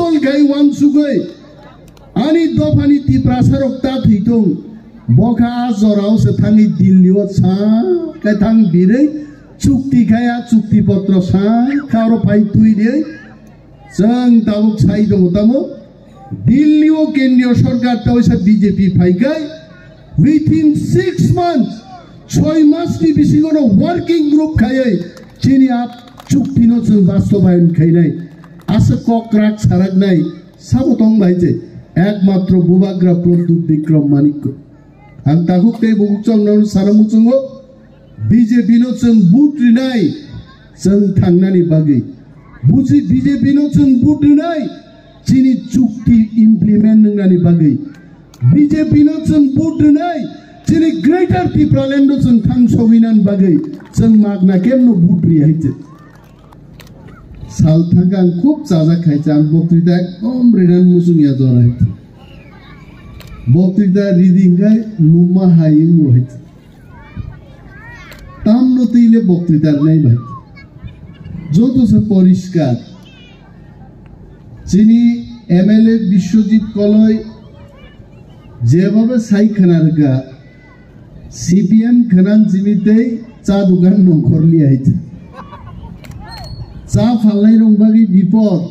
Bosol gai wan sugai. Ani dofani ti prasarok ta thitong. Boka zorao se thangi Delhi sa kai thang birei chukti khaya chukti patro sa karo pai tui dei. Sang tabuk sai dong tamo. Delhi o kendriyo sarkar ta oisa BJP phai gai. Within 6 months, 6 months ni bisi kono working group khayai. Chini ap chukti no chung bastobayon khainai. Asa kokrak sarak nai sabotong bhaije. একমাত্র বুবাগ্রা প্রদ্যুৎ বিক্রম মানিক্য আং তাহুকতে বুকচং নন সারামুচঙ্গো BJP no চং বুট্রি নাই চং থাংনানি বাগै বুজি BJP no चं बुट्रि নাই চিনি চুক্তি ইমপ্লিমেন্ট নংনানি বাগै বিজেপি नो चं बुट्रि নাই চিনি গ্রেটার ত্রিপুরাল্যান্ড नो चं थां सविनान बागै चं मागना केमनो बुट्रि हाइचे साल थांगां खूब चाजा खाइचा आं बक्तृता एकदम रेडान मुसुमिया जराय बक्तृता रिदिंगाय लुमा हाइं होइच ताम नो तैले बक्तृता নাই ভাই যত সে পরিষ্কার যিনি এমএলএ বিশ্বজিৎ কলয় যেভাবে সাই খানারগা সিপিএম খানান জিমিতেই চা দোকান নখরলি আইছে চা ফালাই রংবাগি বিপদ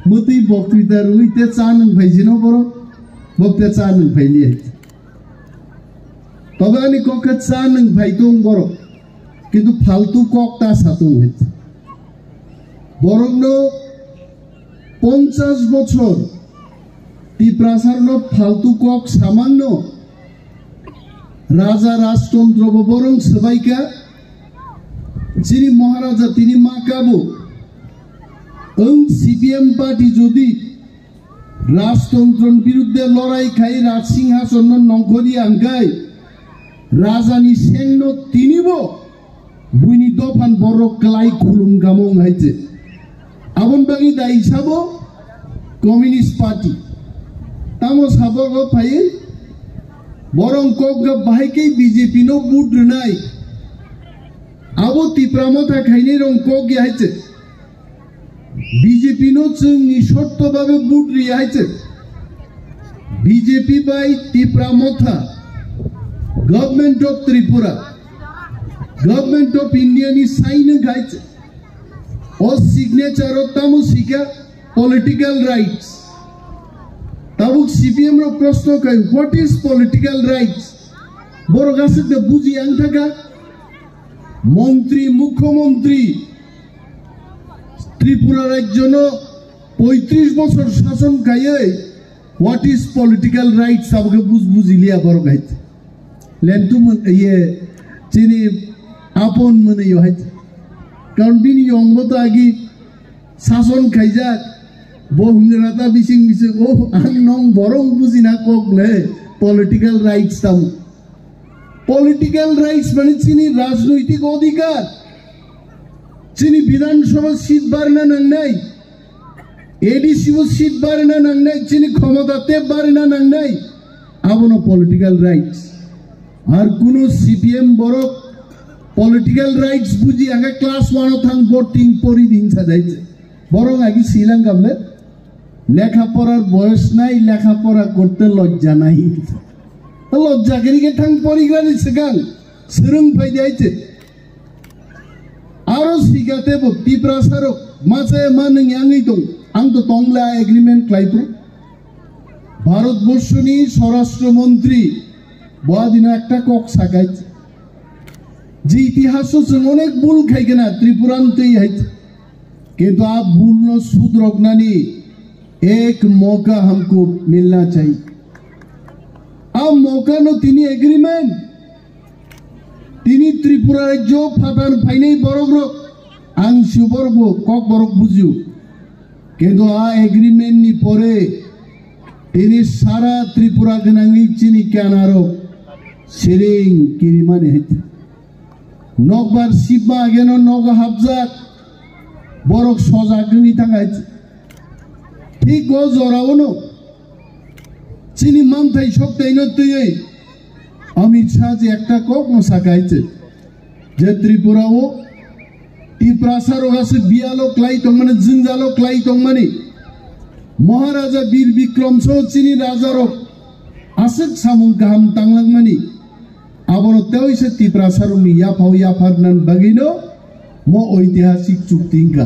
মতি বক্তৃতা রুইতে চা নং ভাইজিনো বড় বক্তৃতা চা নং ভাইলি আইছে তবে আমি ককে চা নং ভাইতং বড় কিন্তু ফালতু ককটা সাতং হইছে বরং 50 বছর ত্রিপ্রাসারনো ফালতু কক সামান্য রাজা রাজতন্ত্র বরং সবাইকা যিনি মহারাজা তিনি মাকাবো সিপিএম পার্টি যদি রাজতন্ত্রের বিরুদ্ধে লড়াই খাই রাজসিংহাসন নঙ্করি আঙ্কাই রাজানি সেন্য তিনিব বুইনি দফান বড় ক্লাই খুলুম গামং হাইছে আবন বাগি দা হিসাবো কমিউনিস্ট পার্টি তামো সাবগ ফাই বরং কক বাহাইকেই বিজেপি নো বুট নাই আবো ত্রিপুরামথা খাইনি রং কক হাইছে বিজেপি নো চংনি শর্তভাবে বুট হাইছে বিজেপি বাই ত্রিপুরামথা government of Tripura government of India नी साइन गाइছে और सिग्नेचर तामु सिका पॉलिटिकल राइट्स ताबु सीपीएम रो प्रश्न कय व्हाट इज पॉलिटिकल राइट्स बरो गासे दे बुझी आंथाका मंत्री मुख्यमंत्री त्रिपुरा राज्य नो 35 বছর শাসন গায়ে व्हाट इज पॉलिटिकल राइट्स सबके बुझ लिया बरो गाइছে लेंटू ये चिनी আপন মনে হইছে কারণ বিনি অঙ্গত আগি শাসন খাইজা বহুরাতা বিসিং বিসে ও আং নং বরং বুঝি না ককলে পলিটিক্যাল রাইটস তাও পলিটিক্যাল রাইটস মানে চিনি রাজনৈতিক অধিকার চিনি বিধানসভা সিট বাড়না নাই এডিসি সিট বাড়না নাই চিনি ক্ষমতাতে বাড়না নাই আবনো পলিটিক্যাল রাইটস আর কোন সিপিএম বড় पॉलिटिकल राइट्स बुझी आगे क्लास 1 थांग बोटिंग परि दिन साजाइছে বরং আগে শ্রীলঙ্কা বলে লেখাপড়ার বয়স নাই লেখাপড়া করতে লজ্জা নাই লজ্জা করিকে থাং পরিগ্রানি সেগাং সরং ফাই যাইছে আরো সিগাতে ভক্তি প্রাসারক মাছে মান ইয়াঙ্গি দং আং তো তংলা এগ্রিমেন্ট ক্লাইপ্রো ভারতবর্ষনি স্বরাষ্ট্রমন্ত্রী বয়াদিনা একটা কক সাকাইছে जी इतिहास अनेक भूल खाई त्रिपुरांत किंतु आप भूल न सुधरगनानी एक मौका हमको मिलना चाहिए अब मौका नो तीनी एग्रीमेंट तीनी त्रिपुरा राज्य फाटान फाइने बरग्र आं शिवबरबो कक बरक बुझियो किंतु आ एग्रीमेंट नि परे तीनी सारा त्रिपुरा गनांगी चिनी क्यानारो सिरिंग किरिमाने हेते नगबार सिबा गेनो नग हाबजाक बरक सजागनि थाखाय ठीक गो जरावनो चिनी मानथाय सकतायनो तयै अमित शाह जे एकटा কক मसाकायছে যে ত্রিপুরাও ত্রিপ্রাসারো গাছে বিয়ালো ক্লাই তংমানে জিনজালো ক্লাই তংমানে महाराजा वीर विक्रम चिनी राजारक आसक सामुं गाहाम तांलांगमानि आबोनो तेवैसे तिप्रा सारुंनि याफाव याफारनान बागिनो म ऐतिहासिक चुक्तिंका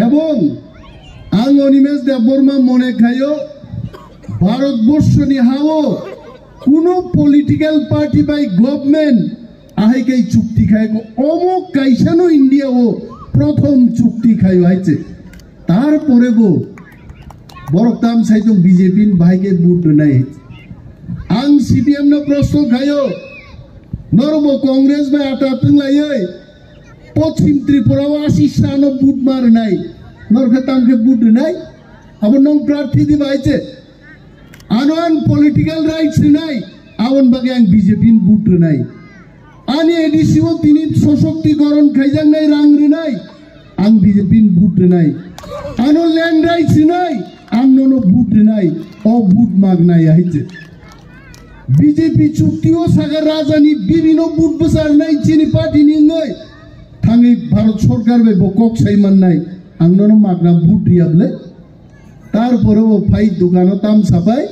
एवं आं अनिमेष देबबर्मा मने खायो भारतबर्षनि हाओ कोनो पलिटिकल पार्टी बाय गभर्नमेंट आहाइके चुक्ति खायको अमुक काइसानो इंडियाओ प्रथम चुक्ति खायो आइছে तारपरेबो बरकताम साइतों बीजेपी बाहाइके बुट नाय आं सीपीएम न प्रश्न खायो नरबो कांग्रेस बाय आटातों लायै पश्चिम त्रिपुरा 80 सानो बुट मार नाय नरखे तामके बुट नाय अब नों प्रार्थी दि बाइছে आनोन पॉलिटिकल राइट्स नाय आवन बागे आं बीजेपी बुट नाय आनी एडिसिओ तिनी सशक्तिकरण खाइजां नाय रांग नाय आं बीजेपी बुट नाय आनो लैंड राइट्स नाय आं नोनो बुट नाय ओ बुट मागनाय आइছে बीजेपी चुक्तिओ सागर राजानी बिबिनो बुट बसार नाय चिनी पार्टी नि नय थांगै भारत सरकार बे बकक साइमान नाय आं नोनो मागना बुट दियाबले तारपरेबो फाइ दुकानो ताम साबाय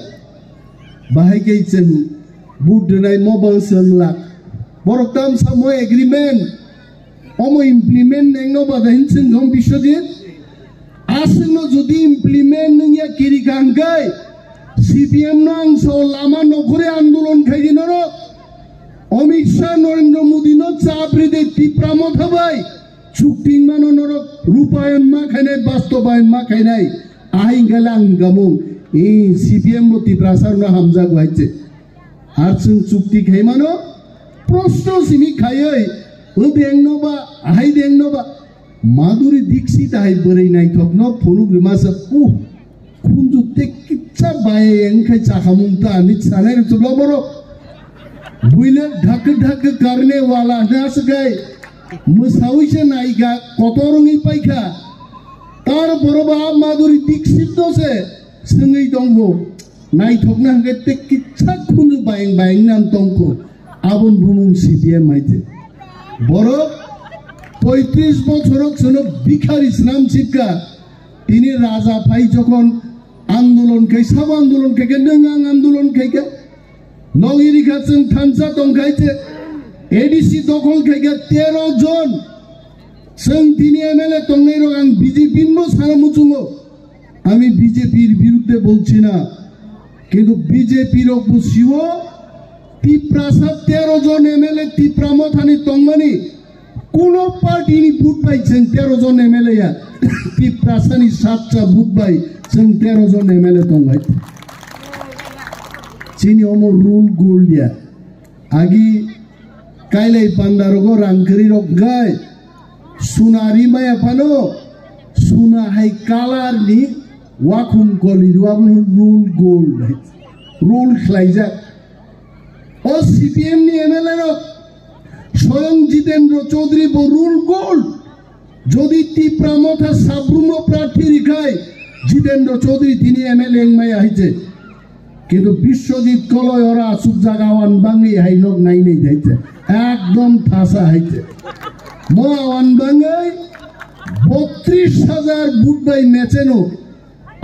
बाहायके जों बुट दोनाय मबाइल सोंला बरकताम सामो एग्रीमेंट अमो इमप्लीमेंट नेंगनो बादाइन जों बिश्वजित आसनो जुदि इमप्लीमेंट नोंया किरि गांगाय सीपीएम नो आंसो लामा नखरे आंदोलन खाइदिनो रो अमित शाह नरेंद्र मोदी नो चाप्रिदे तिप्रामो थाबाय चुक्तिं मानो नरो रूपायन मा खायनाय बास्तबायन मा खायनाय आहिंगालां गामो ए सीपीएम नो तिप्रासार न हामजा गुआइছে आर जों चुक्ति खायमानो प्रश्न सिमी खायै ओ देंनोबा आहाय देंनोबा माधुरी दीक्षित आहाय बोरै नायथकनो फनु ग्रिमासा उ खुंजु तेकिच्चा बाये एंखाय चाखामुंता नि सानाय चलो बरो बुइले ढक ढक करने वाला नास गए मुसाविसे नायिका कतरंगै पाइखा तार बरोबा माधुरी दीक्षित दसे संगै दंगो नायथकना हंगे तेकिच्चा खुंजु बायें बायें नाम तंको आबन बुमुं सीपीएम आइছে बरो 35 বছরক জন্য ভিখারি নাম চিপকা তিনি রাজা ভাই যখন আন্দোলন খাই সব আন্দোলন খাইকে নং আন্দোলন খাইকে নগিরি খাচং থানসা দং খাইছে এডিসি দখল খাইকে 13 জন जों তিনি এমএলএ তংনাই রং আং বিজেপি মো সারামুচুঙ্গো আমি বিজেপির বিরুদ্ধে বলছি না কিন্তু বিজেপির অবশ্যিও तिप्रासा 13 जन एमएलए तिप्रामो थानी तंगमानी कोनो पार्टी नि बुट बाय जों 13 जन एमएलए या तिप्रासानि 7टा बुट बाय जों 13 जन एमएलए तंगाय चिनी अमो रूल गोल्डिया आगी काइलै पान्दारगो रांखरि रगाय सुनारी माया पानो सुना हाय कालार नि वाखुम कलि रुआबन रूल गोल्ड रूल खलाइजा ओ सीपीएम नि एमएलए रो स्वयं जितेंद्र चौधरी रूल गोल्ड যদি তিপ্রামথা সাবরুম প্রার্থী রিখায় জিতেন্দ্র চৌধুরী তিনি এমএলএ মাই আইছে কিন্তু বিশ্বজিৎ কলয় ওরা আসুক জাগাওয়ান বাঙ্গি হাইনক নাই নেই যাইছে একদম ঠাসা হাইছে মোয়াওয়ান বাঙ্গাই 32,000 বুট বাই মেচেনো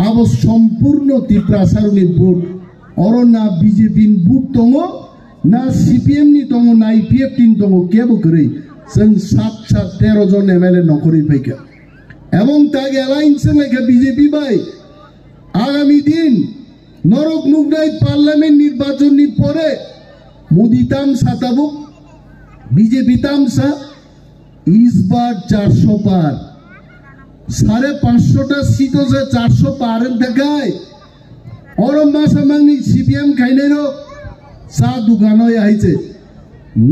আব সম্পূর্ণ তিপ্রাসারনি বুট और ना बीजेपी बुट दङ ना सीपीएम नि दङ ना आईपीएफ नि दङ केबो गरै जों 13 जन एमएलए नखरै फैखा एवं ताग एलायन्स लेखा बीजेपी बाय आगामी दिन नरक नुगनाय पार्लियामेंट निर्वाचननि परे मोदी तामसा ताबो बीजेपी तामसा इस बार 400 पार 550টা सीटो से 400 पार देखाय और मासामांगनि सीपीएम खाइनायरो सा दुकानो आइছে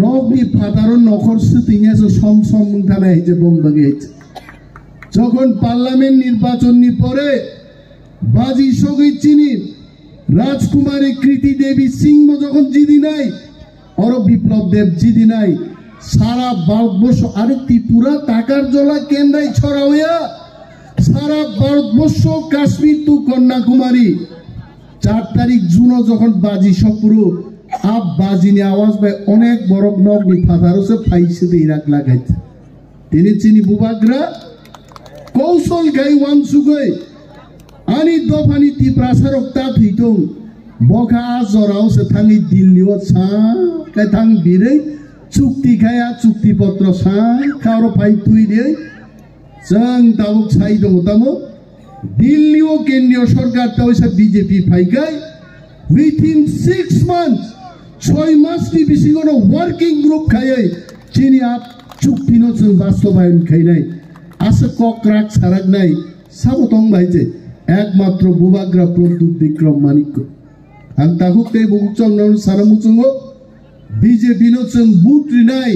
नगनि फादारो नखर सुतिङासो सम सम थानाय आइছে बंबागे आइছে যখন পার্লামেন্ট নির্বাচননি পরে বাজি সগিচিনি রাজকুমারী কৃতি দেবী সিংহ যখন জিদি নাই और বিপ্লব দেব জিদি নাই সারা ভারতবর্ষ আরে ত্রিপুরা টাকার জলা কেন্দ্রাই ছড়া হইয়া সারা ভারতবর্ষ কাশ্মীর টু কন্যাকুমারী 4 তারিখ জুন যখন বাজি সপুরো আব বাজিনি আওয়াজ ভাই অনেক বড় নগনি ফাদারসে ফাইসে দেই রাখ লাগাইছে তিনি চিনি বুবাগ্রা কৌশল গাই ওয়ানসুগই Ani dofani ti prasarok ta thitung boka jorao se thangi Delhi sa kai thang birei chukti khaya chukti patro sa kharo pai tui de jang tabuk sai dong tamo Delhi o kendriyo sarkar ta oisa BJP phaikai within 6 months 6 মাস ni bisi kono working group khayai chini ap chukti no chung bastobayon khainai asa kokrak sarak nai sabo tong bhaije একমাত্র বুবাগ্রা প্রদ্যুৎ বিক্রম মানিক্য আং তাহুকতে বুকচং নন সারামুচুঙ্গো BJP no जों बुट रिनाय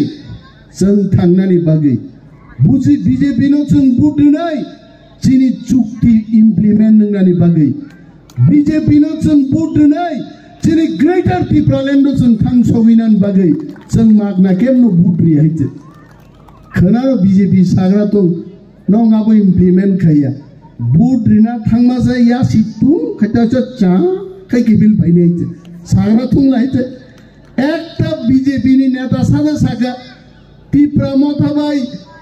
जों थांनानै बागै बुजि BJP no जों बुट रिनाय चिनि चुक्ति implement नंनानै बागै BJP no जों बुट रिनाय चिनि ग्रेटर त्रिपुरालेन्ड नो जों थांसबिनान बागै जों मागना केमनो बुट रिहायजे खोनारो बिजेपि साग्रा दं नंगाबो इमप्लिमेन्ट खाया बुट रिना थांमाजा या सितु खैताचा चा खै किबिल पाइनायजे साग्रा थुं लायजे একটা বিজেপি নি নেতা সাদা সাকা ত্রিপুরা মতাবাই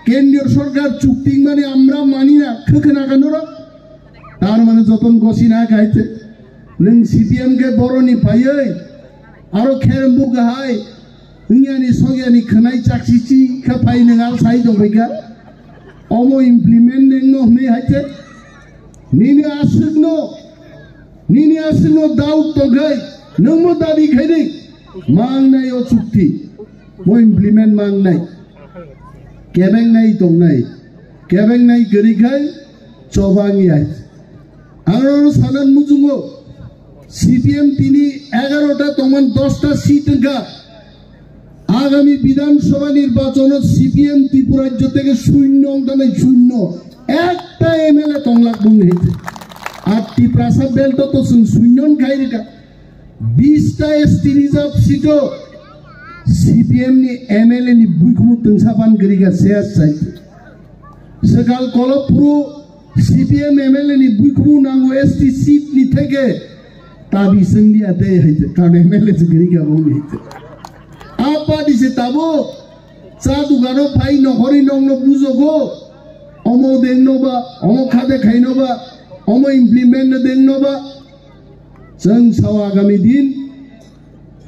কেন্দ্রীয় সরকার চুক্তি মানে আমরা মানি না খখনা কানোর তার মানে যতন গসি না গাইতে নং সিপিএম কে বরনি পাইয়ে আরো খেরমবু গাহাই ইংয়ানি সগিয়ানি খনাই চাকসিচি খাপাই নঙাল সাই দবাইকা অমো ইমপ্লিমেন্ট নেনো হমে হাইতে নিনি আসুগনো দাউট তো গাই নংমো দাবি খাইনি mang nay o chukti mo implement mang nay kebeng nay tong nay kebeng nay gari khai chobangi ai angro sanan mujungo CPM tini 11টা তমান 10টা সিট গা আগামী বিধানসভা নির্বাচনে CPM ত্রিপুরা রাজ্য থেকে শূন্য অংশে শূন্য একটা এমএলএ তংলাক বং হইছে আর ত্রিপুরা সাব বেল্ট তো শূন্যন খাইরিকা 20টা ST रिजर्व सीटो CPM नि MLA नि बुइखुमु तंसापान गरिगा सेस साइट सकाल कलो पुरो CPM MLA नि बुइखुमु नांगो ST सीट नि थेके ताबि संगि आते हैते कारण MLA से गरिगा बंग हैते आपा दिसे ताबो सादु गानो फाइ नखरि नंगनो बुजोगो अमो देनोबा अमो खादे खाइनोबा अमो इमप्लिमेन्ट देनोबा जों साव आगामी दिन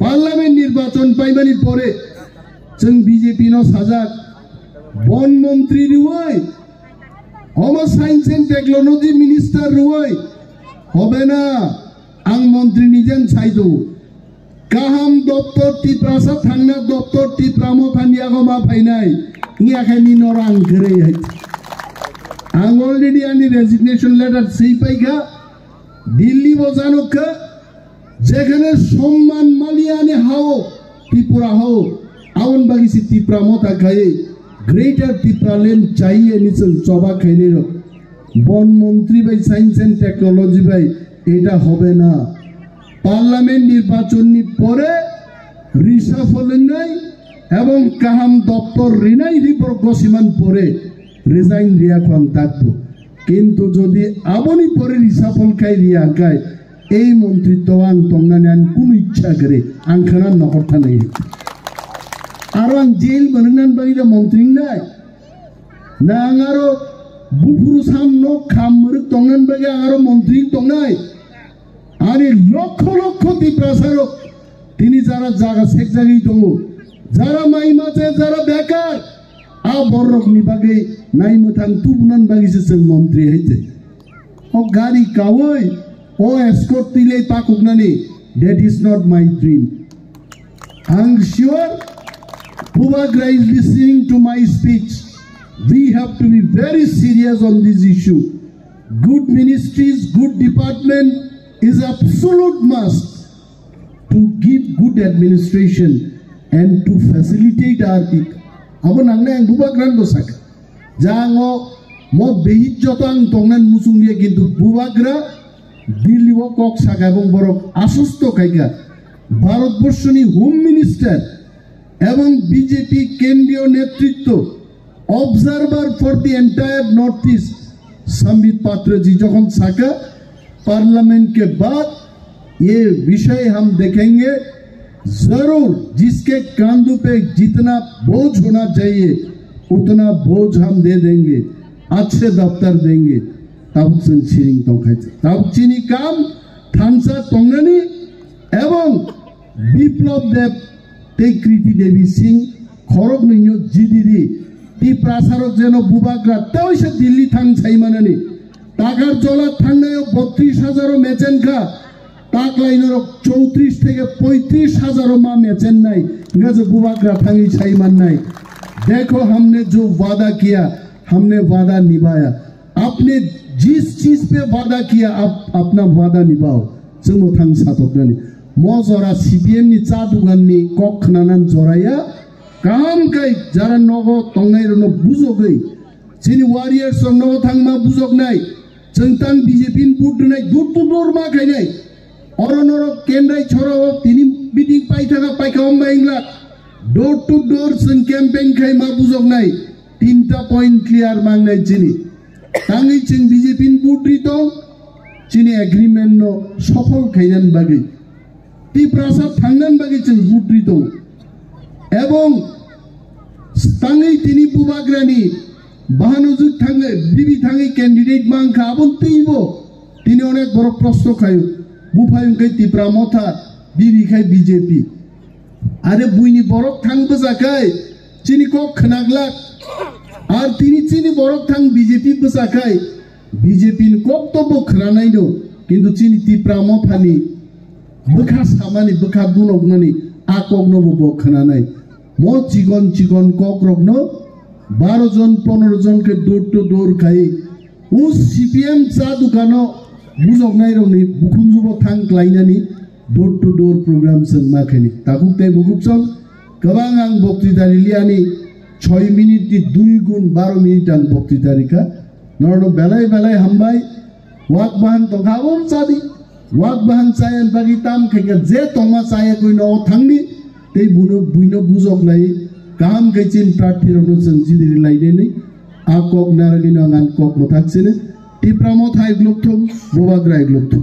पार्लामेंट निर्वाचन पाइबानि परे जों बीजेपी नो साजाक वन मंत्री रुवै हम साइंस एंड टेक्नोलॉजी मिनिस्टर रुवै হবে না आं मंत्री निजेन साइदो गाहाम दप्तर टिप्रासा थांना दप्तर टिप्रामो थानियागो मा फाइनाय नियाखानि नरां गरै है आं अलरेडी आनि रेजिगनेशन लेटार सेइ पाइगा दिल्ली बजानो के যেখানে সম্মান মালিয়ানে হাও ত্রিপুরা হাও আউন বাগিসি ত্রিপুরা মতা খাই গ্রেটার ত্রিপুরাল্যান্ড চাইয়ে নিচল চবা খাইনে বন মন্ত্রী ভাই সায়েন্স এন্ড টেকনোলজি ভাই এটা হবে না পার্লামেন্ট নির্বাচনী পরে রিসাফল নাই এবং কাহাম দপ্তর রিনাই রিপোর্ট গসিমান পরে রিজাইন রিয়া কোন থাকতো কিন্তু যদি আবনি পরে রিসাফল খাই রিয়া গায় এই মন্ত্রিত্ব আং তংনানে আন কোন ইচ্ছা করে আং খানা নকরতা নাই আর আং জেল বননান বাগিরা মন্ত্রী নাই না আরো বুফুরু সামনো খামরু তংনান বাগে আরো মন্ত্রী তংনাই আরে লক্ষ লক্ষ ত্রিপ্রাসারো তিনি যারা জায়গা সেক জায়গায় দङ যারা মাইমাতে যারা বেকার আ বরক নিবাগে নাই মথান তুবনান বাগিছে जों মন্ত্রী হইতে ও গাড়ি কাওই Oh, escort tile pakugnani. That is not my dream. I'm sure Bubagra is listening to my speech. We have to be very serious on this issue. Good ministries, good department is absolute must to give good administration and to facilitate our people. Abo nangne ang Bubagra dosak. Jango mo behit jotang tongnan musungye kintu Bubagra Delhi वो Kock saga एवं बरक आश्वस्त खाइगा भारतवर्षनी home minister एवं BJP केंद्रीय नेतृत्व observer for the entire north east Sambit पात्र जी जखन साका parliament के बाद ये विषय हम देखेंगे जरूर जिसके कांधों पे जितना बोझ होना चाहिए उतना बोझ हम दे देंगे अच्छे दफ्तर देंगे tabuk जों siring tongkhaitse tabuk chini kam thamsa tongnani ebong biplop dev tei kriti devi singh khorok ninyo jidiri ti prasarok jeno bubagra taoise dilli thang chaimanani টাকার জলা থাঙ্গায় ৩২,০০০ মেচেন খা টাক লাইনের ৩৪ থেকে ৩৫,০০০ মা मेचन नहीं गज बुबाकरा थांगी छाईमान नहीं देखो हमने जो वादा किया हमने वादा निभाया आपने जिस चीज पे वादा किया आप अपना वादा निभाओ जों थां साथकनानि म जरा सीपीएम नि चा दुगाननि कक खनानान जराया काम कै जरा नगो तंगाइरनो बुजोगै चिनि वारियर्स नगो थांमा बुजोगनाय जों तां बीजेपी बुटनाय दूर तो दूर मा खायनाय अरनर केन्द्राय छराव तिनि मिटिं पाइथागा पाइखाम बाइंगला डोर टू डोर जों कैंपेन खाय मा बुजोगनाय तीनटा पॉइंट क्लियर मांगनाय चिनि तांगै जों बीजेपी बुटरि तो चिनि एग्रीमेंट नो सफल खायनान बागै ती प्रासाद थांनान बागै जों बुटरि तो एवं तांगै तिनि बुबाग्रानि बाहानुजुग थांगे बिबि थांगे कैंडिडेट मांखा आबन तैबो तिनि अनेक बड़ प्रश्न खायो बुफायंखै तिप्रा मथा बिबि खाय बीजेपी आरो बुइनि बरक थां बजाखै चिनि को खनागला आर तिनि चिनि बरक थां बीजेपी बजाखै बीजेपी नि कक्तब्য खनानाय दो किन्तु चिनि तिप्रा मथानि बखा सामानि बखा बुलगनानि आकगनबो बखनानाय म चिकन चिकन कक्रगनो 12 जन 15 जन के डोर टू डोर खाई उस सीपीएम चा दुकानो बुजोगनाय रंनि बुखुमजुबो थां लायनानि डोर टू डोर प्रोग्राम जों माखैनि ताकुते बुगुबसन गोबां आं बक्तृतारि लियानि 6 मिनिट 2 गुण 12 मिनिट आं बक्तृतारिखा नरनो बेलाय बेलाय हामबाय वाक बाहान तंगाबो चादि वाक बाहान चायन बागि ताम खैगा जे तंगा चाय कइनो थांनि तै बुइनो बुजोगनाय काम गैचिन प्रार्थी रनो जों जिदिरि लायदेनि आ कक नारगिनो आंगान कक मथाक्सिनो टिप्रामो थाइ ग्लुकथुम बुबाग्रा ग्लुकथुम